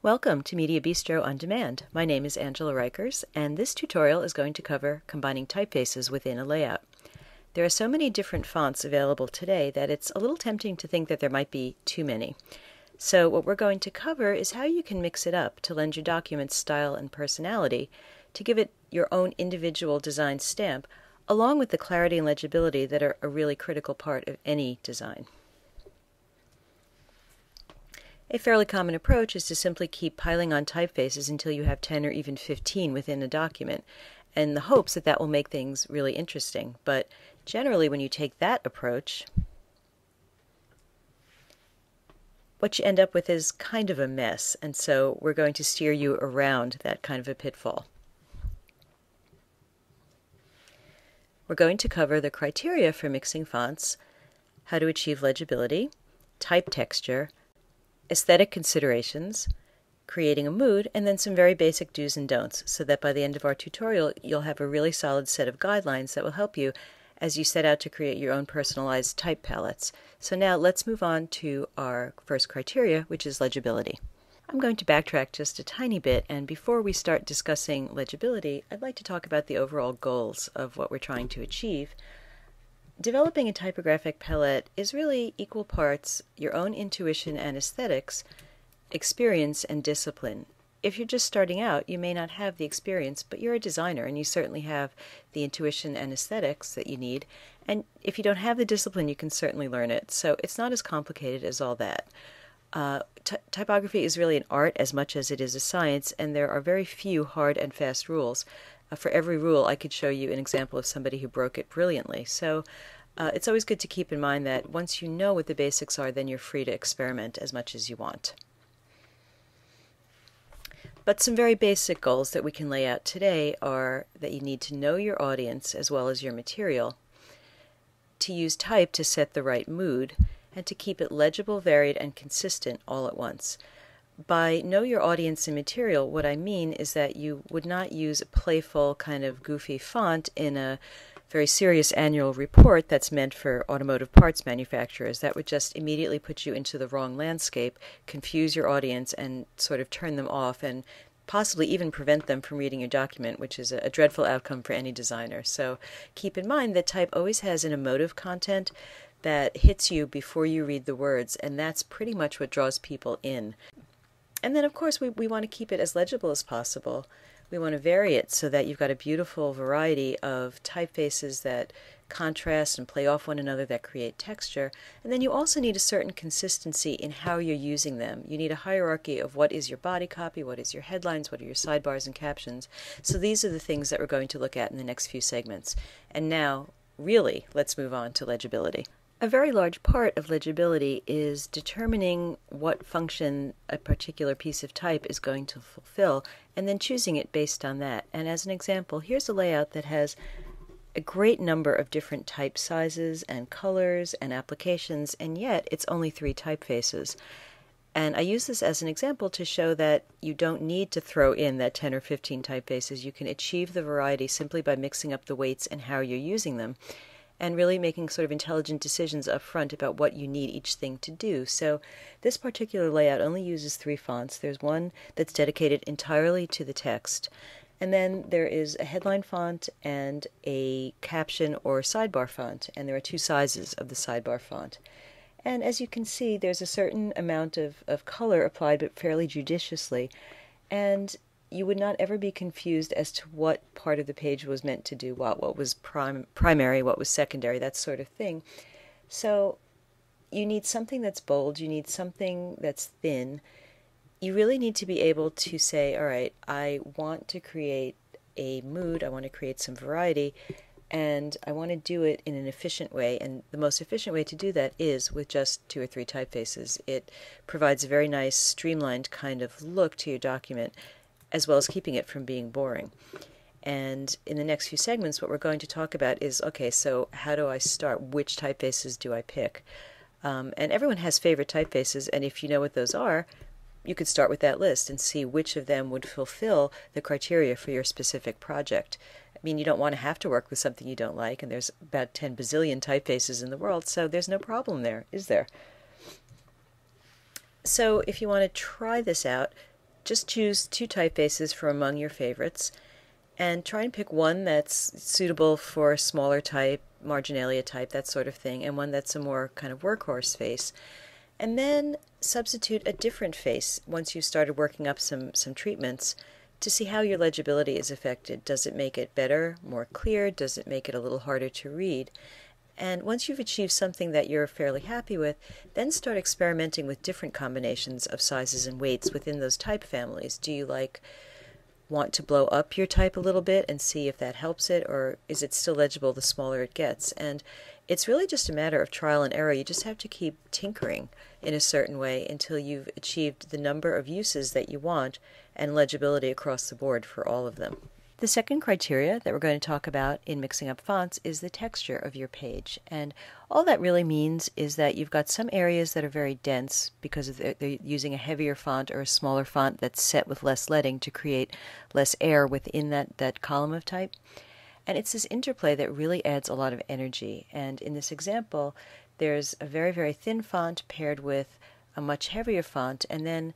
Welcome to Media Bistro On Demand. My name is Angela Riechers, and this tutorial is going to cover combining typefaces within a layout. There are so many different fonts available today that it's a little tempting to think that there might be too many. So what we're going to cover is how you can mix it up to lend your document style and personality, to give it your own individual design stamp, along with the clarity and legibility that are a really critical part of any design. A fairly common approach is to simply keep piling on typefaces until you have 10 or even 15 within a document, in the hopes that that will make things really interesting. But generally, when you take that approach, what you end up with is kind of a mess, and so we're going to steer you around that kind of a pitfall. We're going to cover the criteria for mixing fonts, how to achieve legibility, type texture, aesthetic considerations, creating a mood, and then some very basic do's and don'ts, so that by the end of our tutorial you'll have a really solid set of guidelines that will help you as you set out to create your own personalized type palettes. So now let's move on to our first criteria, which is legibility. I'm going to backtrack just a tiny bit, and before we start discussing legibility, I'd like to talk about the overall goals of what we're trying to achieve. Developing a typographic palette is really equal parts your own intuition and aesthetics, experience and discipline. If you're just starting out, you may not have the experience, but you're a designer and you certainly have the intuition and aesthetics that you need. And if you don't have the discipline, you can certainly learn it. So it's not as complicated as all that. Typography is really an art as much as it is a science, and there are very few hard and fast rules. For every rule, I could show you an example of somebody who broke it brilliantly. So it's always good to keep in mind that once you know what the basics are, then you're free to experiment as much as you want. But some very basic goals that we can lay out today are that you need to know your audience as well as your material, to use type to set the right mood, and to keep it legible, varied, and consistent all at once. By know your audience and material, what I mean is that you would not use a playful kind of goofy font in a very serious annual report that's meant for automotive parts manufacturers. That would just immediately put you into the wrong landscape, confuse your audience, and sort of turn them off, and possibly even prevent them from reading your document, which is a dreadful outcome for any designer. So keep in mind that type always has an emotive content that hits you before you read the words, and that's pretty much what draws people in. And then, of course, we want to keep it as legible as possible. We want to vary it so that you've got a beautiful variety of typefaces that contrast and play off one another, that create texture. And then you also need a certain consistency in how you're using them. You need a hierarchy of what is your body copy, what is your headlines, what are your sidebars and captions. So these are the things that we're going to look at in the next few segments. And now, really, let's move on to legibility. A very large part of legibility is determining what function a particular piece of type is going to fulfill, and then choosing it based on that. And as an example, here's a layout that has a great number of different type sizes and colors and applications, and yet it's only 3 typefaces. And I use this as an example to show that you don't need to throw in that 10 or 15 typefaces. You can achieve the variety simply by mixing up the weights and how you're using them, and really making sort of intelligent decisions up front about what you need each thing to do. So this particular layout only uses 3 fonts. There's one that's dedicated entirely to the text, and then there is a headline font and a caption or sidebar font, and there are 2 sizes of the sidebar font. And as you can see, there's a certain amount of color applied, but fairly judiciously, and you would not ever be confused as to what part of the page was meant to do what was primary, what was secondary, that sort of thing. So you need something that's bold, you need something that's thin. You really need to be able to say, all right, I want to create a mood, I want to create some variety, and I want to do it in an efficient way, and the most efficient way to do that is with just 2 or 3 typefaces. It provides a very nice, streamlined kind of look to your document, as well as keeping it from being boring. And in the next few segments, what we're going to talk about is, okay, so how do I start? Which typefaces do I pick? And everyone has favorite typefaces, and if you know what those are, you could start with that list and see which of them would fulfill the criteria for your specific project. I mean, you don't want to have to work with something you don't like, and there's about 10 bazillion typefaces in the world, so there's no problem there, is there? So if you want to try this out, just choose 2 typefaces from among your favorites and try and pick one that's suitable for a smaller type, marginalia type, that sort of thing, and one that's a more kind of workhorse face. And then substitute a different face once you've started working up some treatments to see how your legibility is affected. Does it make it better, more clear? Does it make it a little harder to read? And once you've achieved something that you're fairly happy with, then start experimenting with different combinations of sizes and weights within those type families. Do you want to blow up your type a little bit and see if that helps it, or is it still legible the smaller it gets? And it's really just a matter of trial and error. You just have to keep tinkering in a certain way until you've achieved the number of uses that you want and legibility across the board for all of them. The second criteria that we're going to talk about in mixing up fonts is the texture of your page. And all that really means is that you've got some areas that are very dense because they're using a heavier font or a smaller font that's set with less leading to create less air within that column of type. And it's this interplay that really adds a lot of energy. And in this example, there's a very, very thin font paired with a much heavier font, and then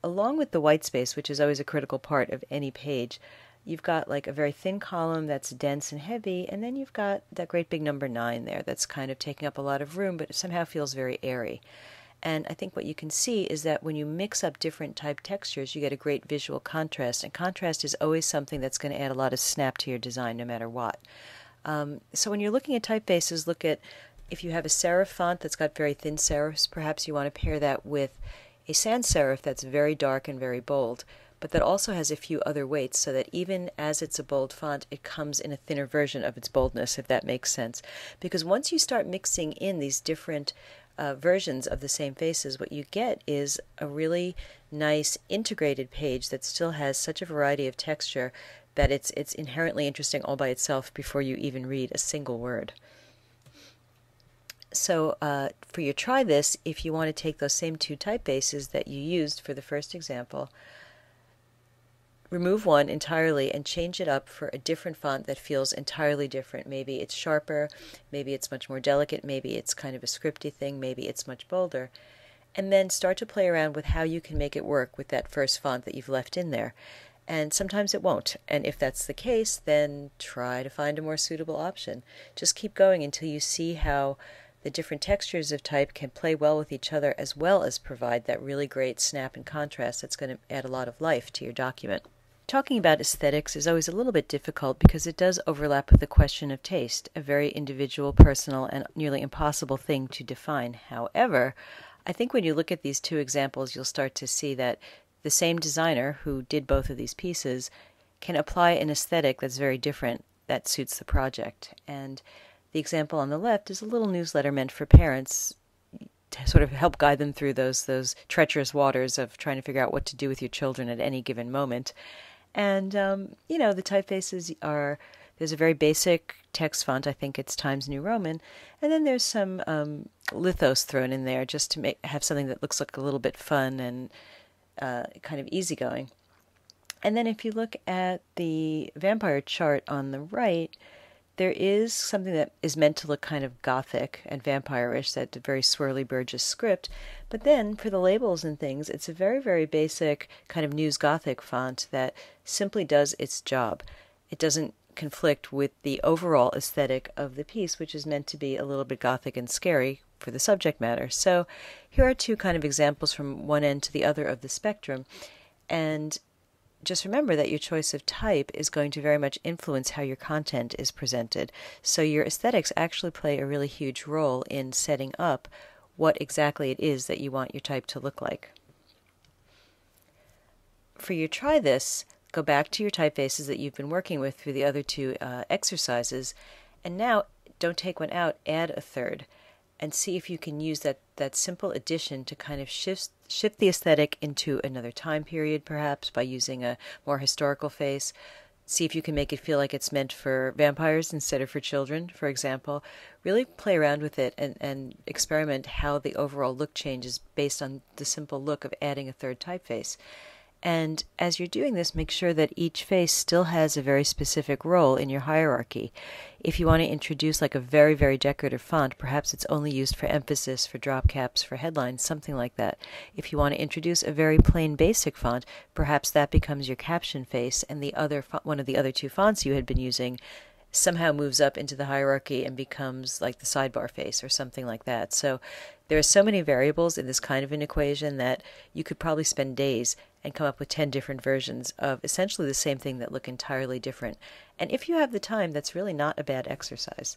along with the white space, which is always a critical part of any page, you've got like a very thin column that's dense and heavy, and then you've got that great big number 9 there that's kind of taking up a lot of room, but it somehow feels very airy. And I think what you can see is that when you mix up different type textures, you get a great visual contrast, and contrast is always something that's going to add a lot of snap to your design no matter what. So when you're looking at typefaces, look at if you have a serif font that's got very thin serifs, perhaps you want to pair that with a sans serif that's very dark and very bold, but that also has a few other weights so that even as it's a bold font, it comes in a thinner version of its boldness, if that makes sense. Because once you start mixing in these different versions of the same faces, what you get is a really nice integrated page that still has such a variety of texture that it's inherently interesting all by itself before you even read a single word. So for your try this, if you want to take those same 2 typefaces that you used for the first example, remove one entirely and change it up for a different font that feels entirely different. Maybe it's sharper, maybe it's much more delicate, maybe it's kind of a scripty thing, maybe it's much bolder. And then start to play around with how you can make it work with that first font that you've left in there. And sometimes it won't. And if that's the case, then try to find a more suitable option. Just keep going until you see how the different textures of type can play well with each other, as well as provide that really great snap and contrast that's going to add a lot of life to your document. Talking about aesthetics is always a little bit difficult because it does overlap with the question of taste, a very individual, personal, and nearly impossible thing to define. However, I think when you look at these 2 examples, you'll start to see that the same designer who did both of these pieces can apply an aesthetic that's very different that suits the project. And the example on the left is a little newsletter meant for parents to sort of help guide them through those treacherous waters of trying to figure out what to do with your children at any given moment. And, you know, the typefaces there's a very basic text font, I think it's Times New Roman, and then there's some lithos thrown in there just to have something that looks like a little bit fun and kind of easygoing. And then if you look at the vampire chart on the right, there is something that is meant to look kind of gothic and vampire-ish, that very swirly Burgess script. But then for the labels and things, it's a very, very basic kind of news gothic font that simply does its job. It doesn't conflict with the overall aesthetic of the piece, which is meant to be a little bit gothic and scary for the subject matter. So here are 2 kind of examples from one end to the other of the spectrum. And just remember that your choice of type is going to very much influence how your content is presented. So your aesthetics actually play a really huge role in setting up what exactly it is that you want your type to look like. For your try this, go back to your typefaces that you've been working with through the other 2 exercises, and now don't take one out, add a third, and see if you can use that simple addition to kind of shift the aesthetic into another time period, perhaps by using a more historical face. See if you can make it feel like it's meant for vampires instead of for children, for example. Really play around with it and experiment how the overall look changes based on the simple look of adding a third typeface. And as you're doing this, make sure that each face still has a very specific role in your hierarchy. If you want to introduce like a very, very decorative font, perhaps it's only used for emphasis, for drop caps, for headlines, something like that. If you want to introduce a very plain basic font, perhaps that becomes your caption face, and the other one of the other two fonts you had been using somehow moves up into the hierarchy and becomes like the sidebar face or something like that. So there are so many variables in this kind of an equation that you could probably spend days and come up with 10 different versions of essentially the same thing that look entirely different. And if you have the time, that's really not a bad exercise.